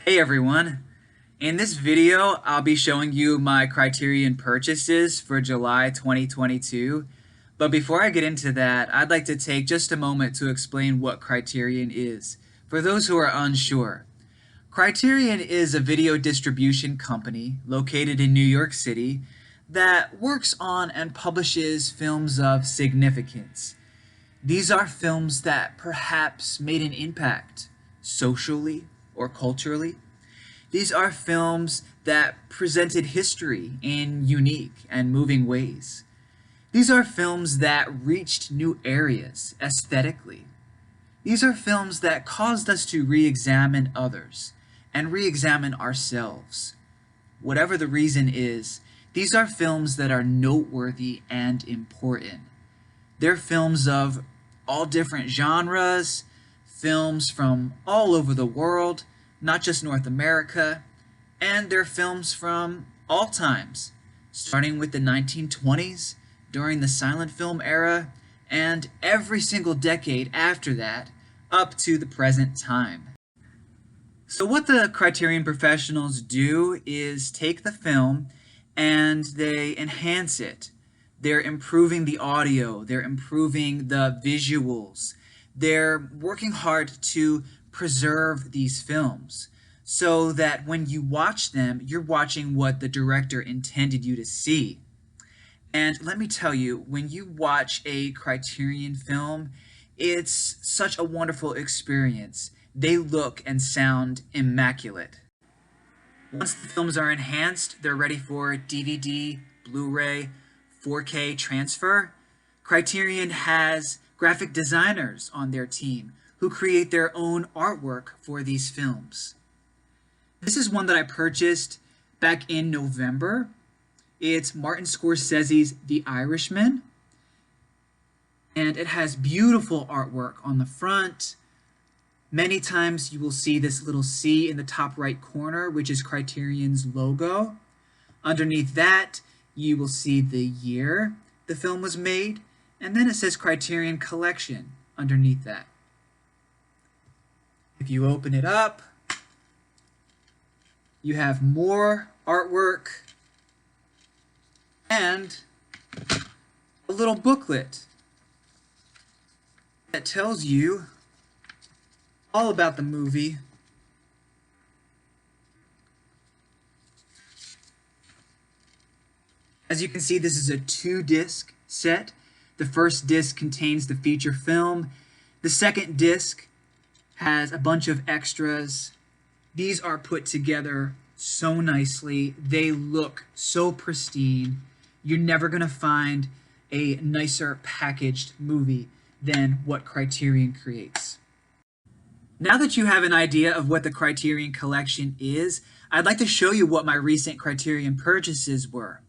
Hey everyone! In this video, I'll be showing you my Criterion purchases for July 2022. But before I get into that, I'd like to take just a moment to explain what Criterion is, for those who are unsure. Criterion is a video distribution company located in New York City that works on and publishes films of significance. These are films that perhaps made an impact socially or culturally. These are films that presented history in unique and moving ways. These are films that reached new areas aesthetically. These are films that caused us to re-examine others and re-examine ourselves. Whatever the reason is, these are films that are noteworthy and important. They're films of all different genres, films from all over the world, not just North America, and they're films from all times, starting with the 1920s, during the silent film era, and every single decade after that, up to the present time. So what the Criterion professionals do is take the film and they enhance it. They're improving the audio, they're improving the visuals, they're working hard to preserve these films so that when you watch them, you're watching what the director intended you to see. And let me tell you, when you watch a Criterion film, it's such a wonderful experience. They look and sound immaculate. Once the films are enhanced, they're ready for DVD, Blu-ray, 4K transfer. Criterion has graphic designers on their team who create their own artwork for these films. This is one that I purchased back in November. It's Martin Scorsese's The Irishman, and it has beautiful artwork on the front. Many times you will see this little C in the top right corner, which is Criterion's logo. Underneath that, you will see the year the film was made, and then it says Criterion Collection underneath that. If you open it up, you have more artwork and a little booklet that tells you all about the movie. As you can see, this is a 2-disc set. The first disc contains the feature film. The second disc has a bunch of extras. These are put together so nicely. They look so pristine. You're never going to find a nicer packaged movie than what Criterion creates. Now that you have an idea of what the Criterion Collection is, I'd like to show you what my recent Criterion purchases were.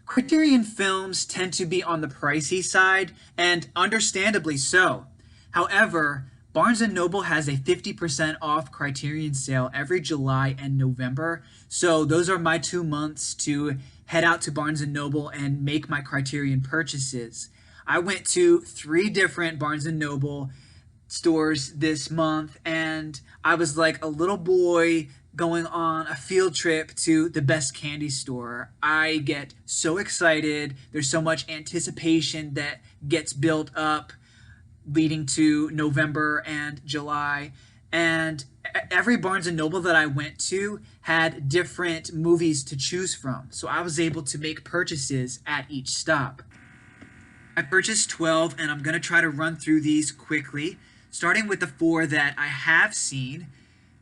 Criterion films tend to be on the pricey side, and understandably so. However, Barnes & Noble has a 50% off Criterion sale every July and November, so those are my 2 months to head out to Barnes & Noble and make my Criterion purchases. I went to 3 different Barnes & Noble stores this month, and I was like a little boy going on a field trip to the best candy store. I get so excited. There's so much anticipation that gets built up leading to November and July, and every Barnes & Noble that I went to had different movies to choose from, so I was able to make purchases at each stop. I purchased 12, and I'm going to try to run through these quickly, starting with the 4 that I have seen.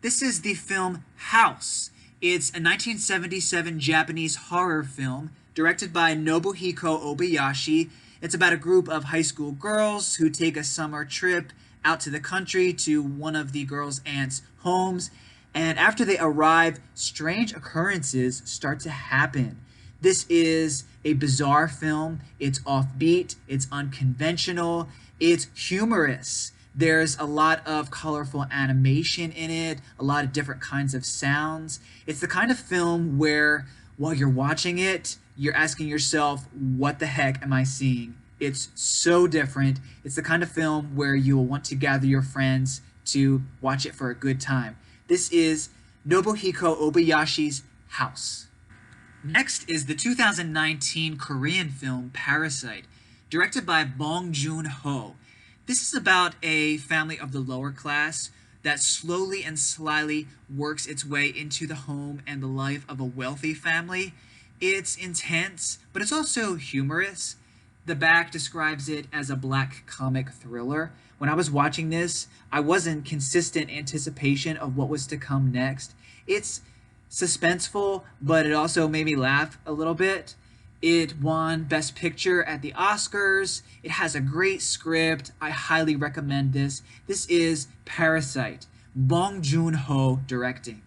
This is the film House. It's a 1977 Japanese horror film directed by Nobuhiko Obayashi. It's about a group of high school girls who take a summer trip out to the country to one of the girls' aunt's homes, and after they arrive, strange occurrences start to happen. This is a bizarre film. It's offbeat, it's unconventional, it's humorous. There's a lot of colorful animation in it, a lot of different kinds of sounds. It's the kind of film where, while you're watching it, you're asking yourself, what the heck am I seeing? It's so different. It's the kind of film where you will want to gather your friends to watch it for a good time. This is Nobuhiko Obayashi's House. Next is the 2019 Korean film Parasite, directed by Bong Joon-ho. This is about a family of the lower class that slowly and slyly works its way into the home and the life of a wealthy family. It's intense, but it's also humorous. The back describes it as a black comic thriller. When I was watching this, I was in consistent anticipation of what was to come next. It's suspenseful, but it also made me laugh a little bit. It won Best Picture at the Oscars. It has a great script. I highly recommend this. This is Parasite, Bong Joon-ho directing.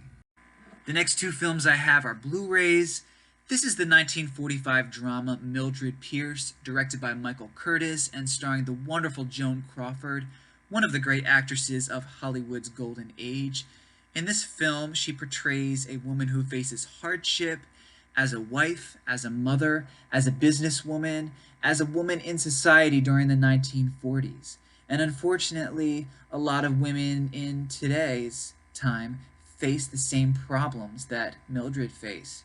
The next two films I have are Blu-rays. This is the 1945 drama Mildred Pierce, directed by Michael Curtis and starring the wonderful Joan Crawford, one of the great actresses of Hollywood's golden age. In this film, she portrays a woman who faces hardship as a wife, as a mother, as a businesswoman, as a woman in society during the 1940s. And unfortunately, a lot of women in today's time face the same problems that Mildred faced.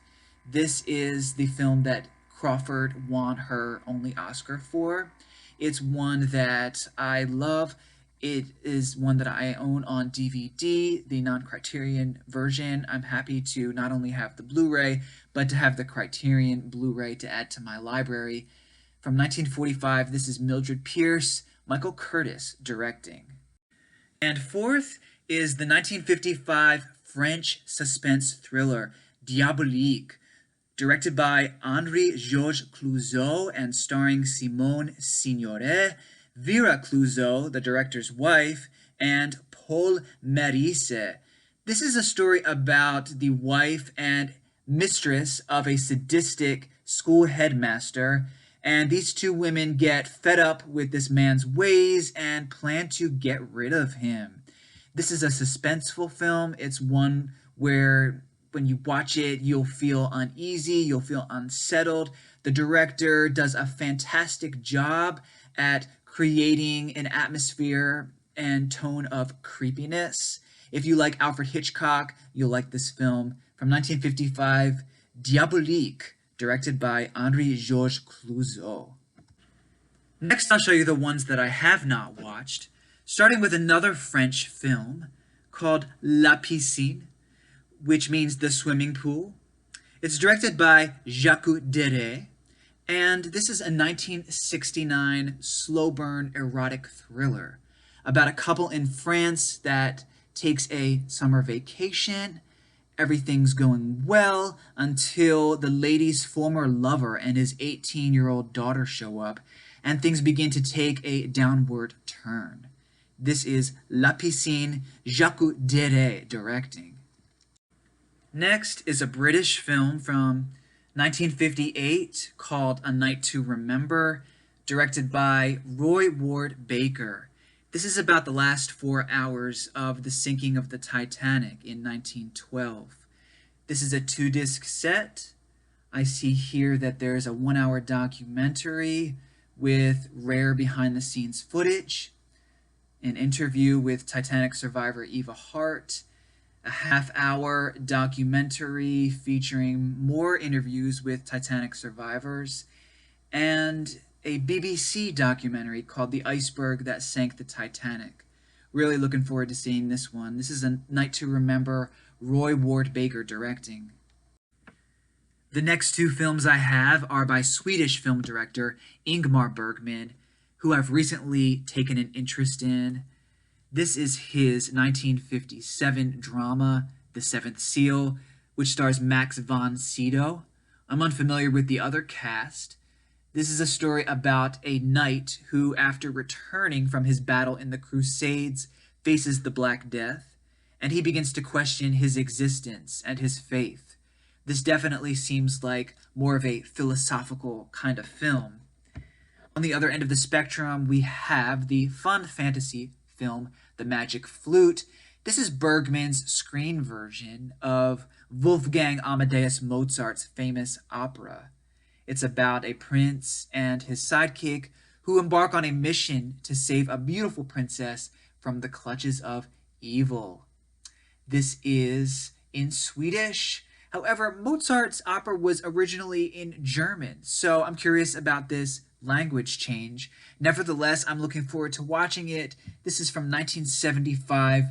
This is the film that Crawford won her only Oscar for. It's one that I love. It is one that I own on DVD, the non-Criterion version. I'm happy to not only have the Blu-ray, but to have the Criterion Blu-ray to add to my library. From 1945, this is Mildred Pierce, Michael Curtis directing. And fourth is the 1955 French suspense thriller Diabolique, directed by Henri-Georges Clouzot and starring Simone Signoret, Vera Clouzot, the director's wife, and Paul Meurice. This is a story about the wife and mistress of a sadistic school headmaster, and these two women get fed up with this man's ways and plan to get rid of him. This is a suspenseful film. It's one where when you watch it, you'll feel uneasy, you'll feel unsettled. The director does a fantastic job at creating an atmosphere and tone of creepiness. If you like Alfred Hitchcock, you'll like this film from 1955, Diabolique, directed by Henri-Georges Clouzot. Next, I'll show you the ones that I have not watched, starting with another French film called La Piscine, which means the swimming pool. It's directed by Jacques Deray, and this is a 1969 slow burn erotic thriller about a couple in France that takes a summer vacation. Everything's going well until the lady's former lover and his 18-year-old daughter show up, and things begin to take a downward turn. This is La Piscine, Jacques Deray directing. Next is a British film from 1958 called A Night to Remember, directed by Roy Ward Baker. This is about the last 4 hours of the sinking of the Titanic in 1912. This is a 2-disc set. I see here that there's a 1-hour documentary with rare behind-the-scenes footage, an interview with Titanic survivor Eva Hart, a half-hour documentary featuring more interviews with Titanic survivors, and a BBC documentary called The Iceberg That Sank the Titanic. Really looking forward to seeing this one. This is A Night to Remember, Roy Ward Baker directing. The next two films I have are by Swedish film director Ingmar Bergman, who I've recently taken an interest in. This is his 1957 drama, The Seventh Seal, which stars Max von Sydow. I'm unfamiliar with the other cast. This is a story about a knight who, after returning from his battle in the Crusades, faces the Black Death, and he begins to question his existence and his faith. This definitely seems like more of a philosophical kind of film. On the other end of the spectrum, we have the fun fantasy film, The Magic Flute. This is Bergman's screen version of Wolfgang Amadeus Mozart's famous opera. It's about a prince and his sidekick who embark on a mission to save a beautiful princess from the clutches of evil. This is in Swedish. However, Mozart's opera was originally in German, so I'm curious about this language change. Nevertheless, I'm looking forward to watching it. This is from 1975,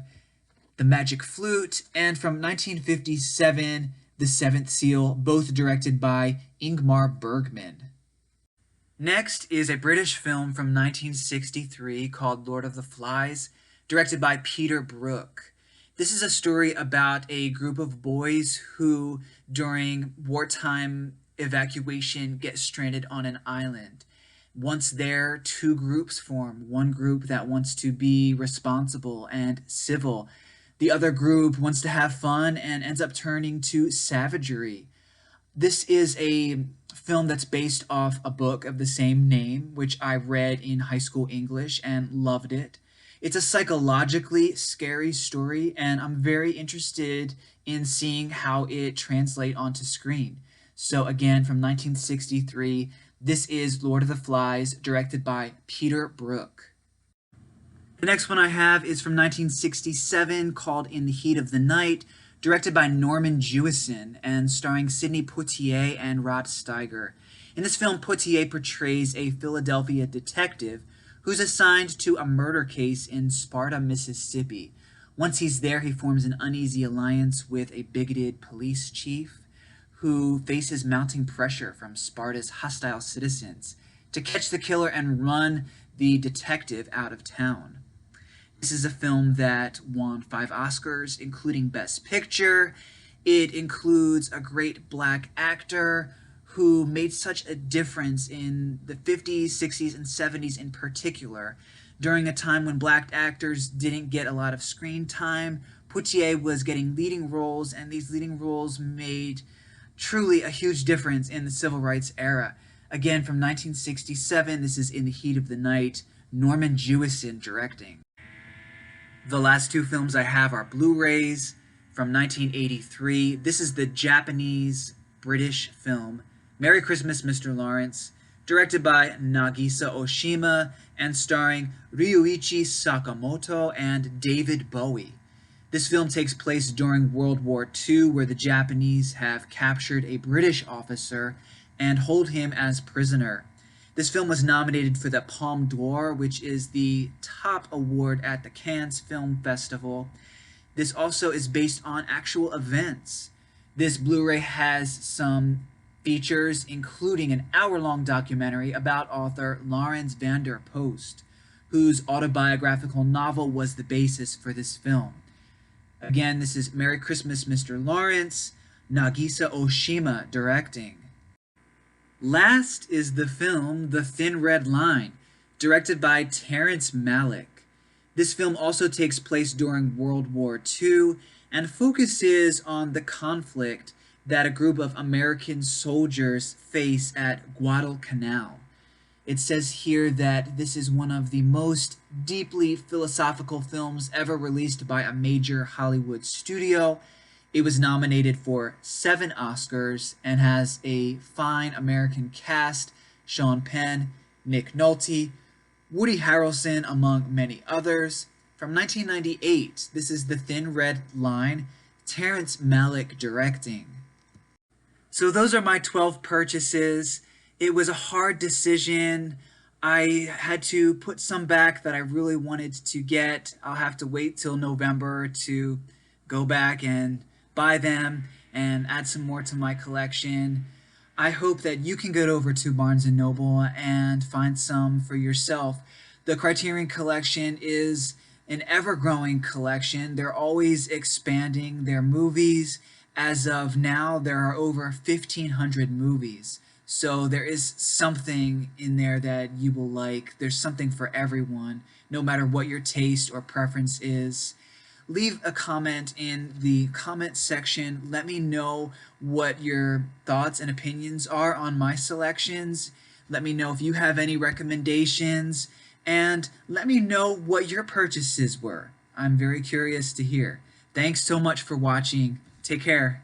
The Magic Flute, and from 1957, The Seventh Seal, both directed by Ingmar Bergman. Next is a British film from 1963 called Lord of the Flies, directed by Peter Brook. This is a story about a group of boys who, during wartime evacuation, get stranded on an island. Once there, two groups form. One group that wants to be responsible and civil. The other group wants to have fun and ends up turning to savagery. This is a film that's based off a book of the same name, which I read in high school English and loved it. It's a psychologically scary story, and I'm very interested in seeing how it translates onto screen. So again, from 1963, this is Lord of the Flies, directed by Peter Brook. The next one I have is from 1967, called In the Heat of the Night, directed by Norman Jewison and starring Sidney Poitier and Rod Steiger. In this film, Poitier portrays a Philadelphia detective who's assigned to a murder case in Sparta, Mississippi. Once he's there, he forms an uneasy alliance with a bigoted police chief who faces mounting pressure from Sparta's hostile citizens to catch the killer and run the detective out of town. This is a film that won 5 Oscars, including Best Picture. It includes a great black actor who made such a difference in the 50s, 60s, and 70s in particular. During a time when black actors didn't get a lot of screen time, Poitier was getting leading roles, and these leading roles made truly a huge difference in the civil rights era. Again, from 1967, this is In the Heat of the Night, Norman Jewison directing. The last 2 films I have are Blu-rays from 1983. This is the Japanese-British film Merry Christmas, Mr. Lawrence, directed by Nagisa Oshima and starring Ryuichi Sakamoto and David Bowie. This film takes place during World War II, where the Japanese have captured a British officer and hold him as prisoner. This film was nominated for the Palme d'Or, which is the top award at the Cannes Film Festival. This also is based on actual events. This Blu-ray has some features, including an hour-long documentary about author Laurens van der Post, whose autobiographical novel was the basis for this film. Again, this is Merry Christmas, Mr. Lawrence, Nagisa Oshima directing. Last is the film The Thin Red Line, directed by Terrence Malick. This film also takes place during World War II and focuses on the conflict that a group of American soldiers face at Guadalcanal. It says here that this is one of the most deeply philosophical films ever released by a major Hollywood studio. It was nominated for 7 Oscars and has a fine American cast: Sean Penn, Nick Nolte, Woody Harrelson, among many others. From 1998, this is The Thin Red Line, Terrence Malick directing. So those are my 12 purchases. It was a hard decision. I had to put some back that I really wanted to get. I'll have to wait till November to go back and buy them and add some more to my collection. I hope that you can get over to Barnes & Noble and find some for yourself. The Criterion Collection is an ever-growing collection. They're always expanding their movies. As of now, there are over 1,500 movies. So there is something in there that you will like. There's something for everyone, no matter what your taste or preference is. Leave a comment in the comment section. Let me know what your thoughts and opinions are on my selections. Let me know if you have any recommendations, and let me know what your purchases were. I'm very curious to hear. Thanks so much for watching. Take care.